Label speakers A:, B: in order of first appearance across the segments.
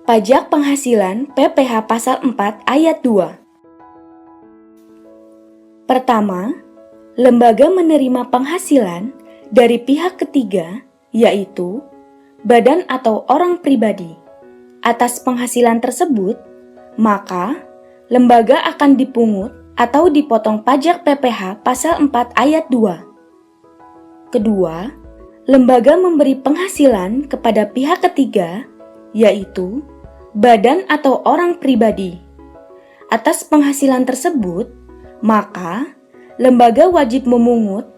A: Pajak penghasilan PPh Pasal 4 Ayat 2. Pertama, lembaga menerima penghasilan dari pihak ketiga, yaitu badan atau orang pribadi. Atas penghasilan tersebut, maka lembaga akan dipungut atau dipotong pajak PPh Pasal 4 Ayat 2. Kedua, lembaga memberi penghasilan kepada pihak ketiga, yaitu badan atau orang pribadi. Atas penghasilan tersebut, maka lembaga wajib memungut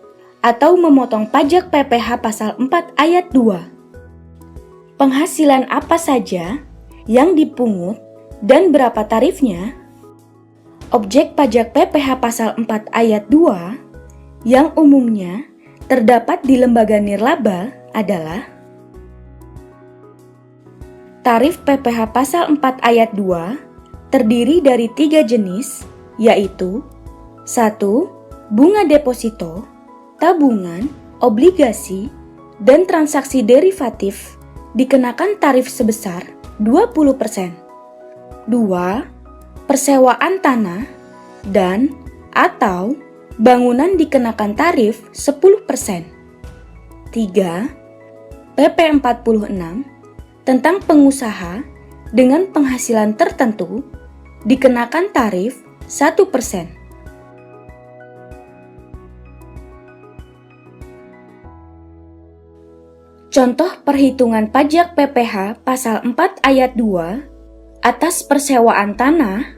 A: atau memotong pajak PPh Pasal 4 Ayat 2. Penghasilan apa saja yang dipungut dan berapa tarifnya? Objek pajak PPh Pasal 4 Ayat 2 yang umumnya terdapat di lembaga nirlaba adalah tarif PPh Pasal 4 Ayat 2 terdiri dari 3 jenis, yaitu 1. Bunga deposito, tabungan, obligasi, dan transaksi derivatif dikenakan tarif sebesar 20%. 2. Persewaan tanah dan atau bangunan dikenakan tarif 10%. 3. PP 46 tentang pengusaha dengan penghasilan tertentu dikenakan tarif 1%. Contoh perhitungan pajak PPh Pasal 4 Ayat 2 atas persewaan tanah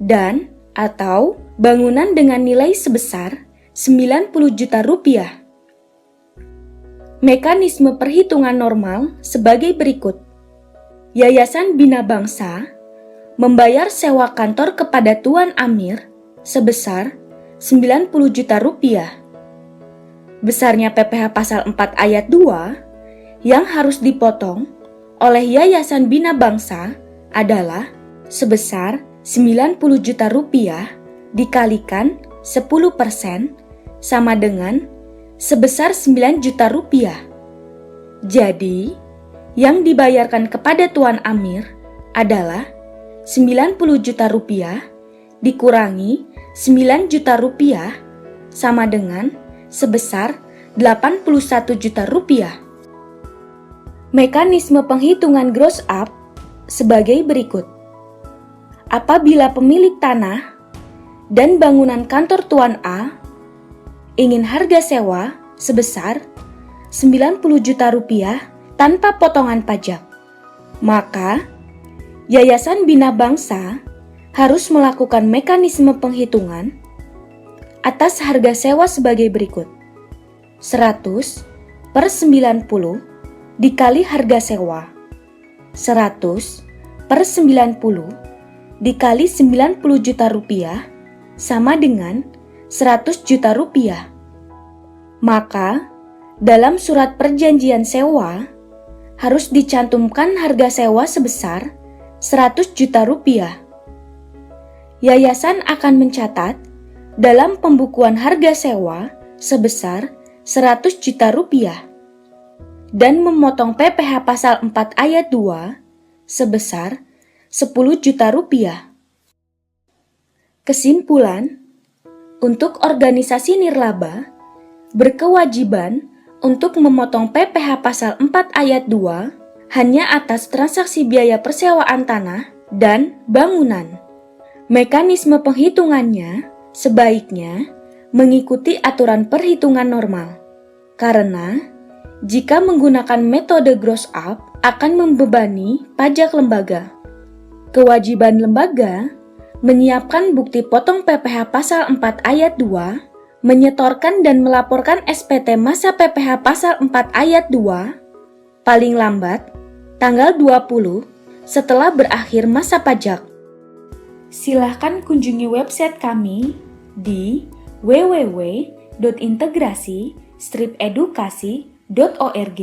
A: dan atau bangunan dengan nilai sebesar 90 juta rupiah. Mekanisme perhitungan normal sebagai berikut. Yayasan Bina Bangsa membayar sewa kantor kepada Tuan Amir sebesar 90 juta rupiah. Besarnya PPh Pasal 4 Ayat 2 yang harus dipotong oleh Yayasan Bina Bangsa adalah sebesar 90 juta rupiah dikalikan 10% sama dengan sebesar 9 juta rupiah. Jadi, yang dibayarkan kepada Tuan Amir adalah 90 juta rupiah dikurangi 9 juta rupiah sama dengan sebesar 81 juta rupiah. Mekanisme penghitungan gross up sebagai berikut. Apabila pemilik tanah dan bangunan kantor Tuan A ingin harga sewa sebesar 90 juta rupiah tanpa potongan pajak, maka Yayasan Bina Bangsa harus melakukan mekanisme penghitungan atas harga sewa sebagai berikut. 100/90 dikali harga sewa. 100/90 dikali 90 juta rupiah sama dengan 100 juta rupiah. Maka, dalam surat perjanjian sewa, harus dicantumkan harga sewa sebesar 100 juta rupiah. Yayasan akan mencatat dalam pembukuan harga sewa sebesar 100 juta rupiah dan memotong PPh Pasal 4 Ayat 2 sebesar 10 juta rupiah. Kesimpulan, untuk organisasi nirlaba berkewajiban untuk memotong PPh Pasal 4 Ayat 2 hanya atas transaksi biaya persewaan tanah dan bangunan. Mekanisme penghitungannya sebaiknya mengikuti aturan perhitungan normal, karena jika menggunakan metode gross up akan membebani pajak lembaga. Kewajiban lembaga menyiapkan bukti potong PPh Pasal 4 Ayat 2, menyetorkan dan melaporkan SPT masa PPh Pasal 4 Ayat 2 paling lambat tanggal 20 setelah berakhir masa pajak. Silahkan kunjungi website kami di www.integrasi-edukasi.org.